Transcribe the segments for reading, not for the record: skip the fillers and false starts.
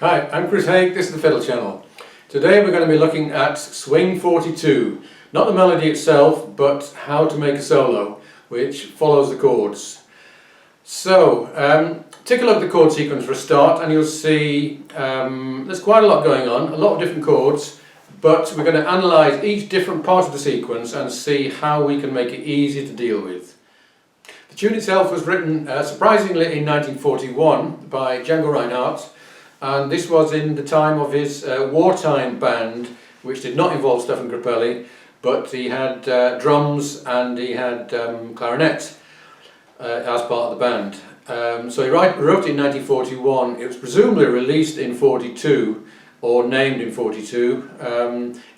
Hi, I'm Chris Haigh, this is the Fiddle channel. Today we're going to be looking at Swing 42. Not the melody itself, but how to make a solo, which follows the chords. So, take a look at the chord sequence for a start and you'll see there's quite a lot going on, a lot of different chords, but we're going to analyse each different part of the sequence and see how we can make it easy to deal with. The tune itself was written surprisingly in 1941 by Django Reinhardt, and this was in the time of his wartime band, which did not involve Stephane Grappelli, but he had drums and he had clarinet as part of the band. So he wrote it in 1941. It was presumably released in 42 or named in 42.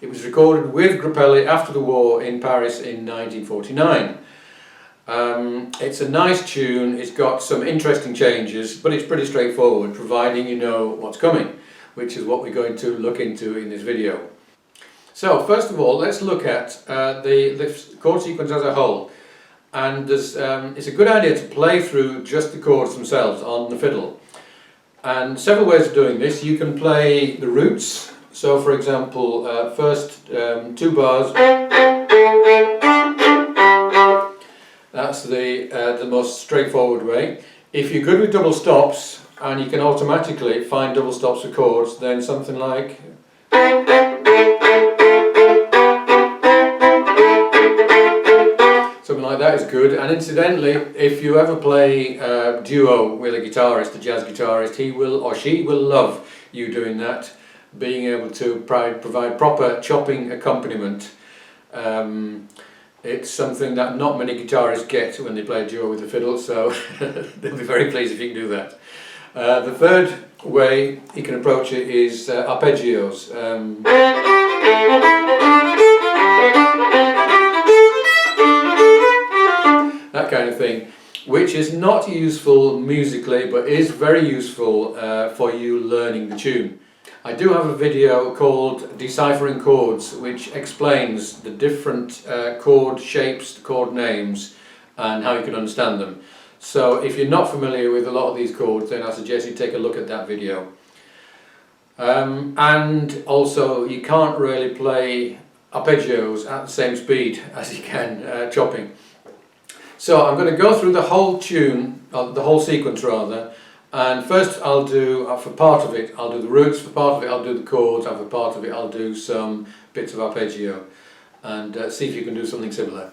It was recorded with Grappelli after the war in Paris in 1949. It's a nice tune, it's got some interesting changes, but it's pretty straightforward, providing you know what's coming, which is what we're going to look into in this video. So first of all, let's look at the chord sequence as a whole. And it's a good idea to play through just the chords themselves on the fiddle. And several ways of doing this. You can play the roots. So for example, first two bars. That's the most straightforward way. If you're good with double stops and you can automatically find double stops for chords, then something like that is good. And incidentally, if you ever play duo with a guitarist, a jazz guitarist, he will or she will love you doing that, being able to provide proper chopping accompaniment. It's something that not many guitarists get when they play a duo with the fiddle, so they'll be very pleased if you can do that. The third way you can approach it is arpeggios. That kind of thing, which is not useful musically but is very useful for you learning the tune. I do have a video called Deciphering Chords, which explains the different chord shapes, chord names, and how you can understand them. So if you're not familiar with a lot of these chords, then I suggest you take a look at that video. And also, you can't really play arpeggios at the same speed as you can chopping. So I'm going to go through the whole tune, the whole sequence rather, and first I'll do, for part of it, I'll do the roots, for part of it I'll do the chords, and for part of it I'll do some bits of arpeggio, and see if you can do something similar.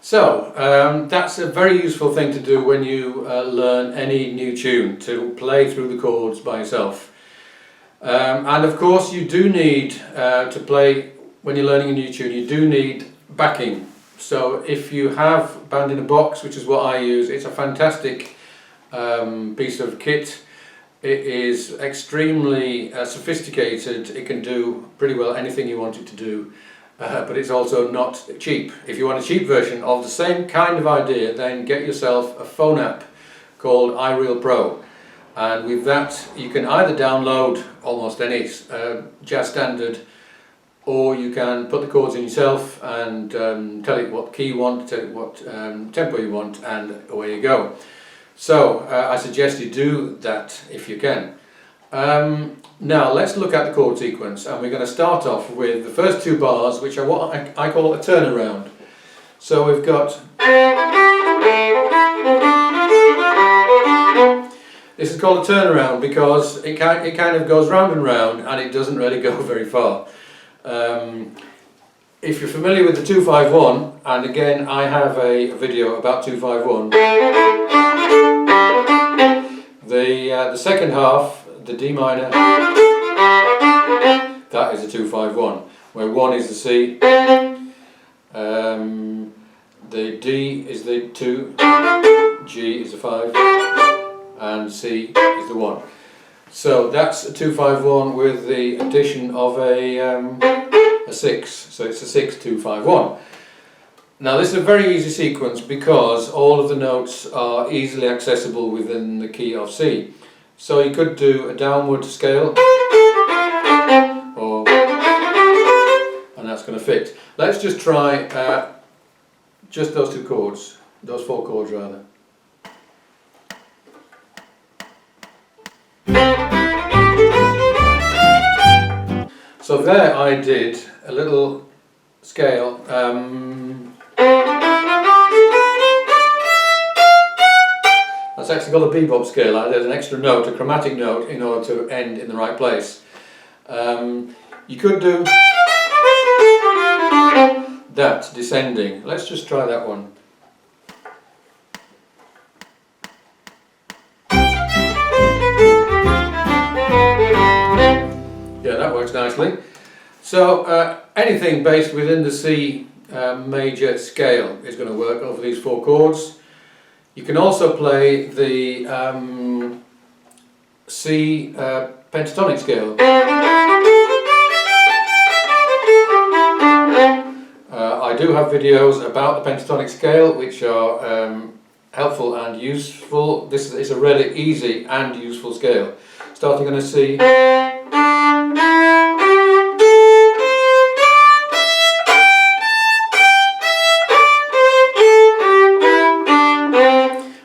So, that's a very useful thing to do when you learn any new tune, to play through the chords by yourself. And of course you do need to play, when you're learning a new tune, you do need backing. So if you have Band in a Box, which is what I use, it's a fantastic piece of kit. It is extremely sophisticated, it can do pretty well anything you want it to do. But it's also not cheap. If you want a cheap version of the same kind of idea, then get yourself a phone app called iReal Pro. And with that, you can either download almost any jazz standard, or you can put the chords in yourself and tell it what key you want, tell it what tempo you want, and away you go. So I suggest you do that if you can. Now let's look at the chord sequence, and we're going to start off with the first two bars, which are what I call a turnaround. So we've got, this This is called a turnaround because it kind of goes round and round and it doesn't really go very far. If you're familiar with the 251, and again I have a video about 251, the second half, the D minor, that is a 251, where 1 is the C, the D is the 2, G is the 5, and C is the 1. So that's a 251 with the addition of a 6, so it's a 6-2-5-1. Now this is a very easy sequence because all of the notes are easily accessible within the key of C. So you could do a downward scale, or, and that's going to fit. Let's just try just those 2 chords, those 4 chords rather. So there I did a little scale. That's actually called a bebop scale. There's an extra note, a chromatic note, in order to end in the right place. You could do that descending. Let's just try that one. Yeah, that works nicely. So anything based within the C major scale is going to work over these 4 chords. You can also play the C pentatonic scale. I do have videos about the pentatonic scale which are helpful and useful. This is a really easy and useful scale. Starting on a C.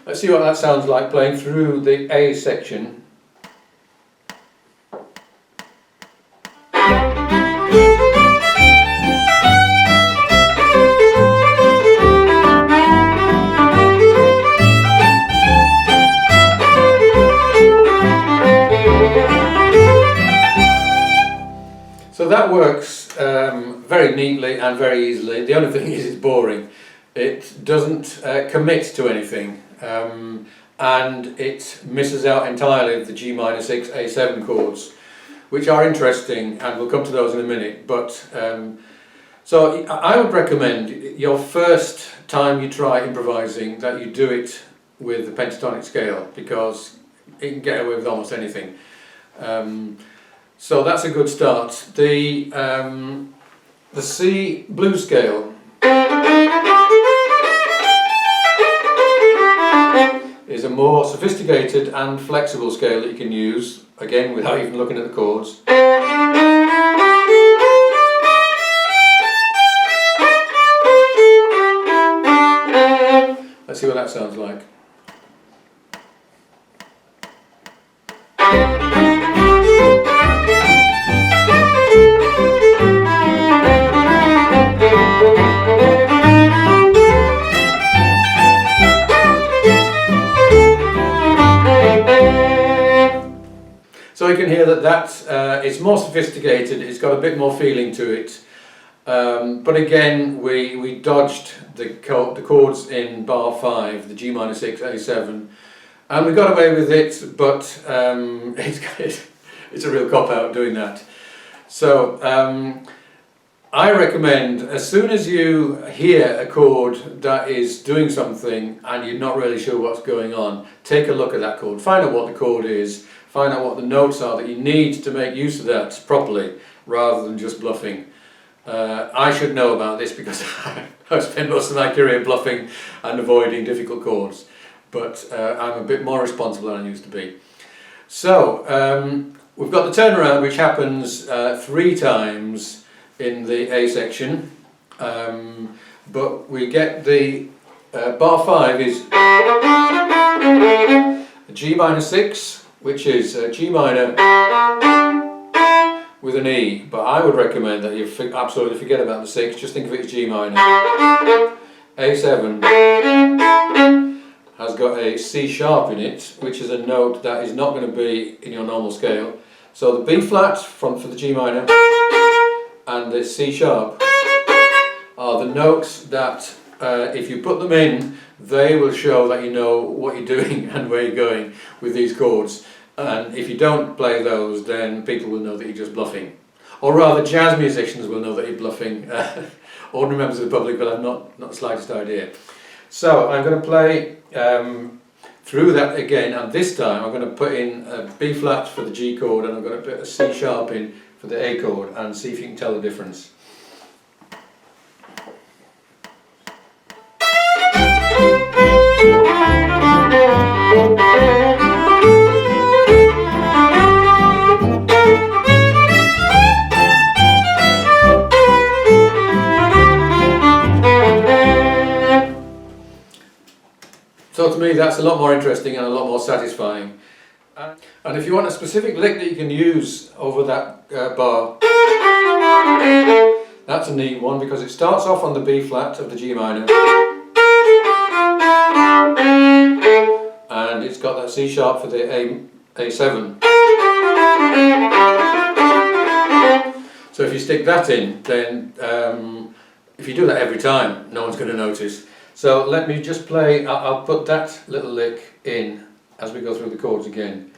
Let's see what that sounds like playing through the A section. So that works very neatly and very easily. The only thing is it's boring. It doesn't commit to anything. And it misses out entirely the G minor 6 A7 chords, which are interesting, and we'll come to those in a minute. But so I would recommend your first time you try improvising that you do it with the pentatonic scale, because it can get away with almost anything. So that's a good start. The C blues scale is a more sophisticated and flexible scale that you can use, again without even looking at the chords. Let's see what that sounds like. So you can hear that it's more sophisticated, it's got a bit more feeling to it. But again, we dodged the chords in bar 5, the G minor 6 A7, and we got away with it, but it's a real cop-out doing that. So I recommend, as soon as you hear a chord that is doing something and you're not really sure what's going on, take a look at that chord, find out what the chord is, find out what the notes are that you need to make use of that properly, rather than just bluffing. I should know about this because I've spent most of my career bluffing and avoiding difficult chords, but I'm a bit more responsible than I used to be. So we've got the turnaround, which happens 3 times in the A section, but we get the bar 5 is G minor 6, which is G minor with an E, but I would recommend that you absolutely forget about the 6, just think of it as G minor. A7 has has got a C sharp in it, which is a note that is not going to be in your normal scale. So the B flat for the G minor and the C sharp are the notes that if you put them in, they will show that you know what you're doing and where you're going with these chords. And if you don't play those, then people will know that you're just bluffing. Or rather, jazz musicians will know that you're bluffing. Ordinary members of the public will have not the slightest idea. So I'm going to play through that again, and this time I'm going to put in a B flat for the G chord, and I'm going to put a C sharp in for the A chord, and see if you can tell the difference. So to me that's a lot more interesting and a lot more satisfying. And if you want a specific lick that you can use over that bar, that's a neat one because it starts off on the B flat of the G minor and it's got that C sharp for the A7. So if you stick that in, then if you do that every time, no one's going to notice. So let me just play, I'll put that little lick in as we go through the chords again.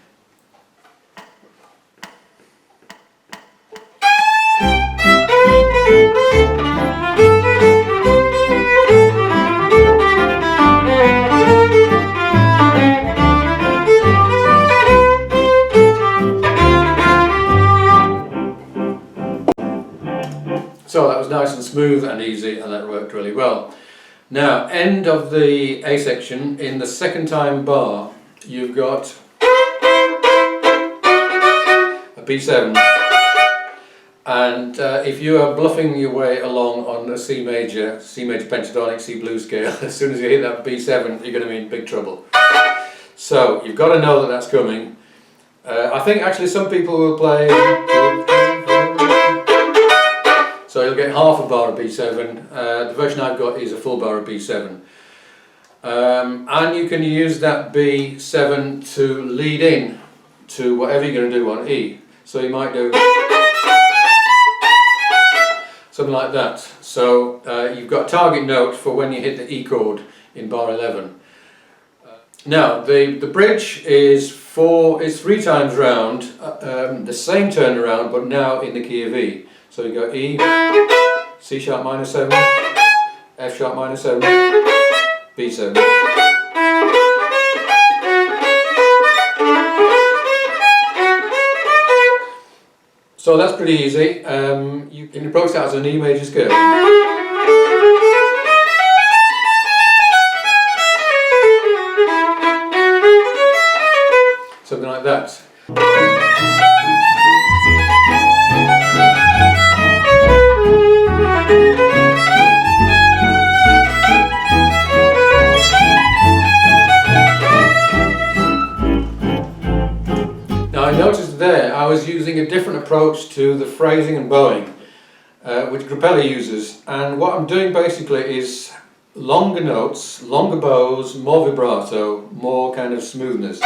So that was nice and smooth and easy, and that worked really well. Now, end of the A section, in the second time bar, you've got a B7, and if you are bluffing your way along on a C major pentatonic, C blues scale, as soon as you hit that B7, you're going to be in big trouble. So you've got to know that that's coming. I think actually some people will play. So you'll get half a bar of B7. The version I've got is a full bar of B7. And you can use that B7 to lead in to whatever you're going to do on E. So you might do something like that. So you've got a target note for when you hit the E chord in bar 11. Now the bridge is 3 times round, the same turnaround but now in the key of E. So you go E, C sharp minor 7, F sharp minor 7, B7. So that's pretty easy. You can approach that as an E major scale. Something like that. I noticed there I was using a different approach to the phrasing and bowing, which Grappelli uses, and what I'm doing basically is longer notes, longer bows, more vibrato, more kind of smoothness.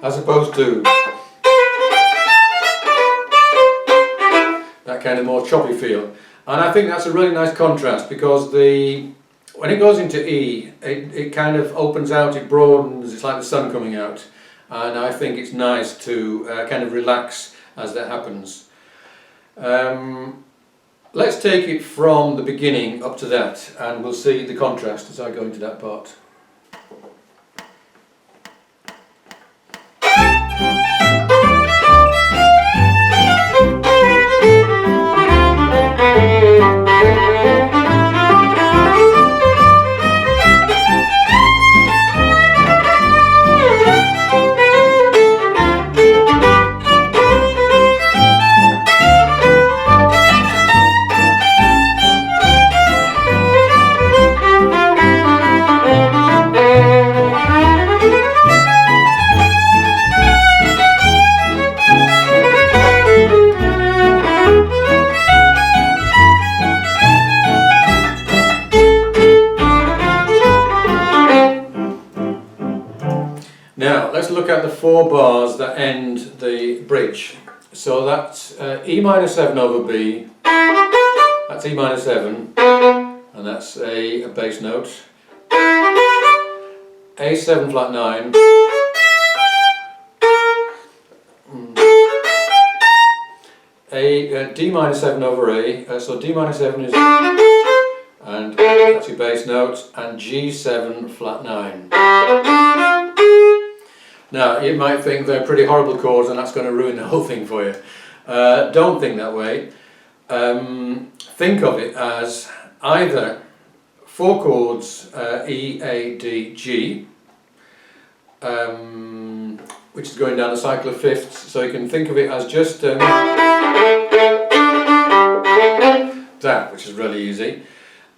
As opposed to that kind of more choppy feel. And I think that's a really nice contrast because when it goes into E, it kind of opens out, it broadens, it's like the sun coming out. And I think it's nice to kind of relax as that happens. Let's take it from the beginning up to that, and we'll see the contrast as I go into that part. let's look at the 4 bars that end the bridge. So that's E minor 7 over B, that's E minor 7, and that's a bass note, A7 flat 9, D minor 7 over A, so D minor 7 is, and that's your bass note, and G7 flat 9. Now, you might think they're pretty horrible chords and that's going to ruin the whole thing for you. Don't think that way. Think of it as either 4 chords, E, A, D, G, which is going down a cycle of fifths, so you can think of it as just that, which is really easy.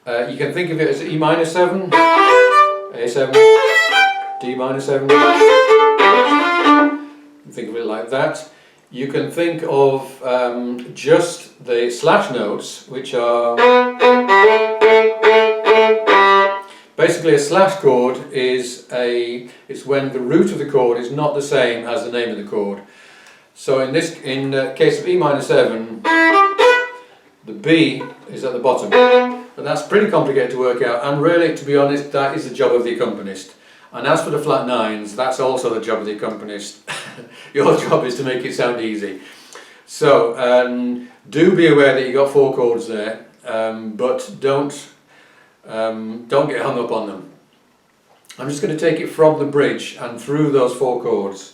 You can think of it as E minor 7, A7, D minor 7. Think of it like that. You can think of just the slash notes, which are basically a slash chord is it's when the root of the chord is not the same as the name of the chord. So in the case of E minor 7, the B is at the bottom, but that's pretty complicated to work out, and really, to be honest, that is the job of the accompanist. And as for the flat 9s, that's also the job of the accompanist. Your job is to make it sound easy. So do be aware that you've got 4 chords there, but don't get hung up on them. I'm just going to take it from the bridge and through those 4 chords.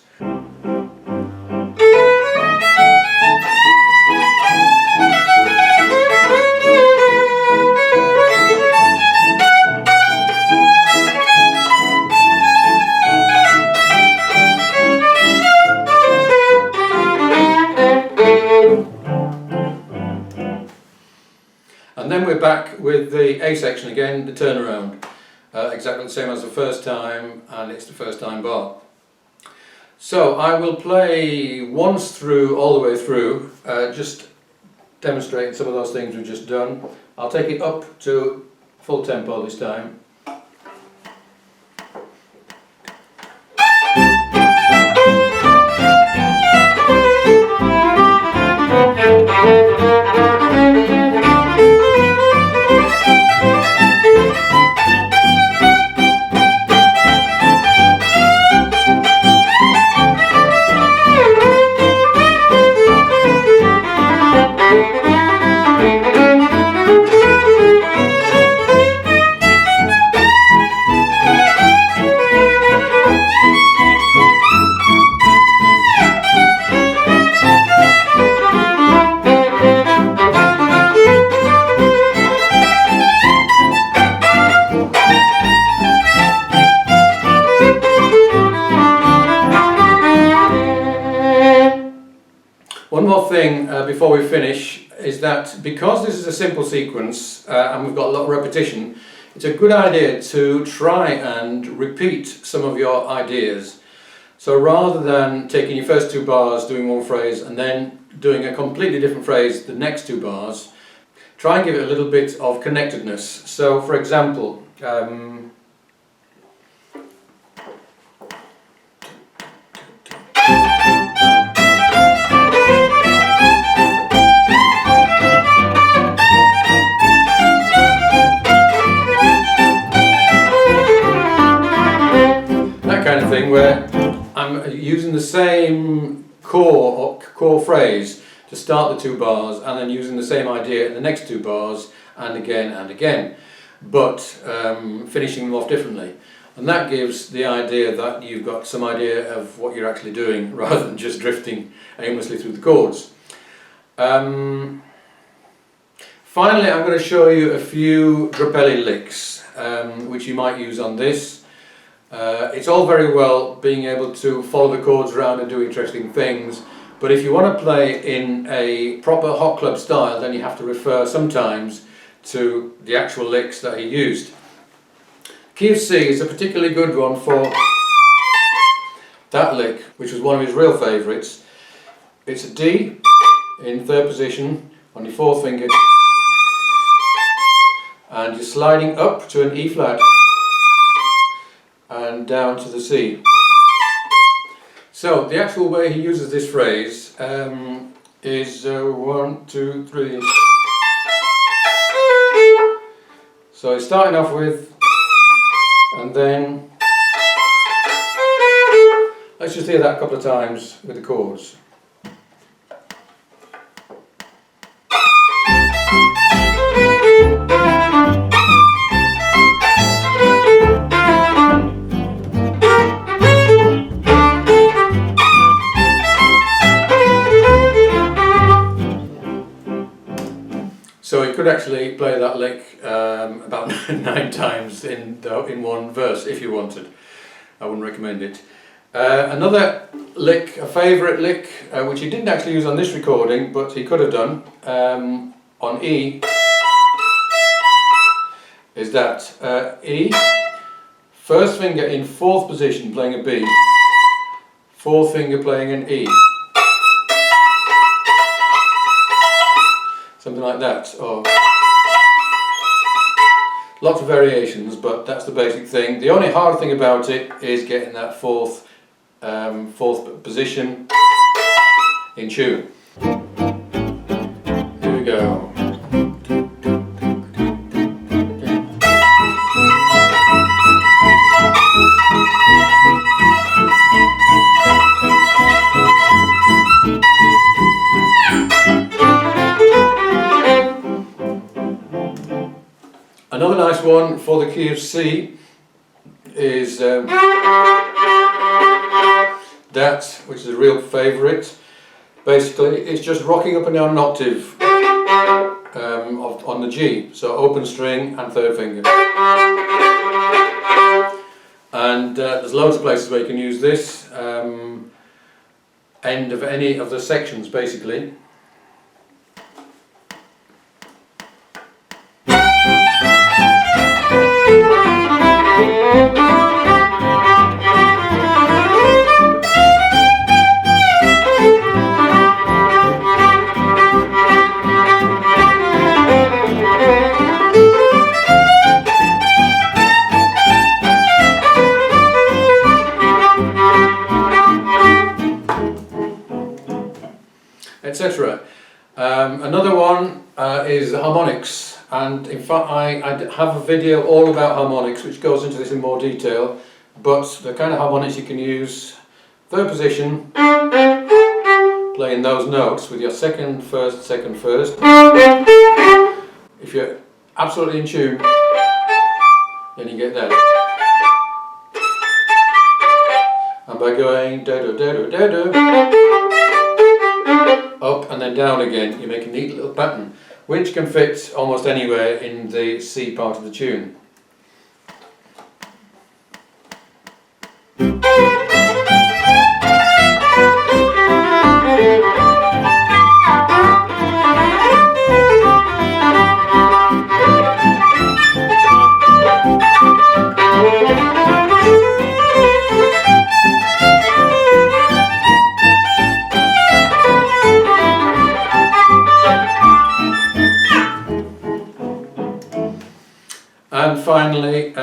And then we're back with the A section again, the turnaround. Exactly the same as the first time, and it's the first time bar. So I will play once through, all the way through, just demonstrating some of those things we've just done. I'll take it up to full tempo this time. One more thing before we finish is that because this is a simple sequence and we've got a lot of repetition, it's a good idea to try and repeat some of your ideas. So rather than taking your first 2 bars, doing one phrase, and then doing a completely different phrase the next 2 bars, try and give it a little bit of connectedness. So for example, kind of thing where I'm using the same core phrase to start the 2 bars, and then using the same idea in the next 2 bars, and again, but finishing them off differently. And that gives the idea that you've got some idea of what you're actually doing, rather than just drifting aimlessly through the chords. Finally, I'm going to show you a few Grappelli licks, which you might use on this. It's all very well being able to follow the chords around and do interesting things, but if you want to play in a proper hot club style, then you have to refer sometimes to the actual licks that he used. Key of C is a particularly good one for that lick, which was one of his real favourites. It's a D in 3rd position on your 4th finger, and you're sliding up to an E flat and down to the C. So the actual way he uses this phrase is 1, 2, 3. So he's starting off with, and then let's just hear that a couple of times with the chords. So he could actually play that lick about 9 times in one verse if you wanted. I wouldn't recommend it. Another lick, a favourite lick, which he didn't actually use on this recording, but he could have done, on E, is that E, first finger in 4th position playing a B, 4th finger playing an E. Something like that, or lots of variations, but that's the basic thing. The only hard thing about it is getting that fourth position in tune. Here we go. Another nice one for the key of C is that, which is a real favourite. Basically, it's just rocking up and down an octave on the G, so open string and 3rd finger. And there's loads of places where you can use this, end of any of the sections basically. Etc. Another one is the harmonics, and in fact I have a video all about harmonics which goes into this in more detail, but the kind of harmonics you can use: 3rd position, playing those notes with your 2nd, 1st, 2nd, 1st. If you're absolutely in tune, then you get that. And by going da-do, da-do, da-do, up and then down again, you make a neat little pattern which can fit almost anywhere in the C part of the tune. And finally,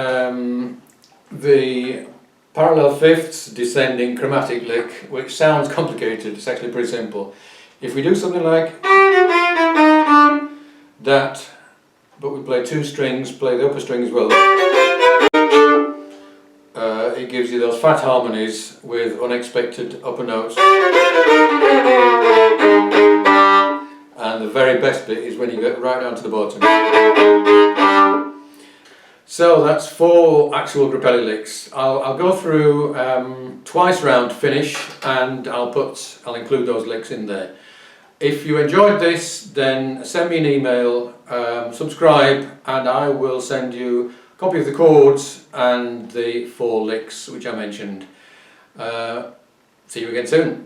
the parallel fifths descending chromatic lick, which sounds complicated. It's actually pretty simple. If we do something like that, but we play 2 strings, play the upper string as well, it gives you those fat harmonies with unexpected upper notes. And the very best bit is when you get right down to the bottom. So that's 4 actual Grappelli licks. I'll go through twice round finish, and I'll include those licks in there. If you enjoyed this, then send me an email, subscribe, and I will send you a copy of the chords and the 4 licks which I mentioned. See you again soon.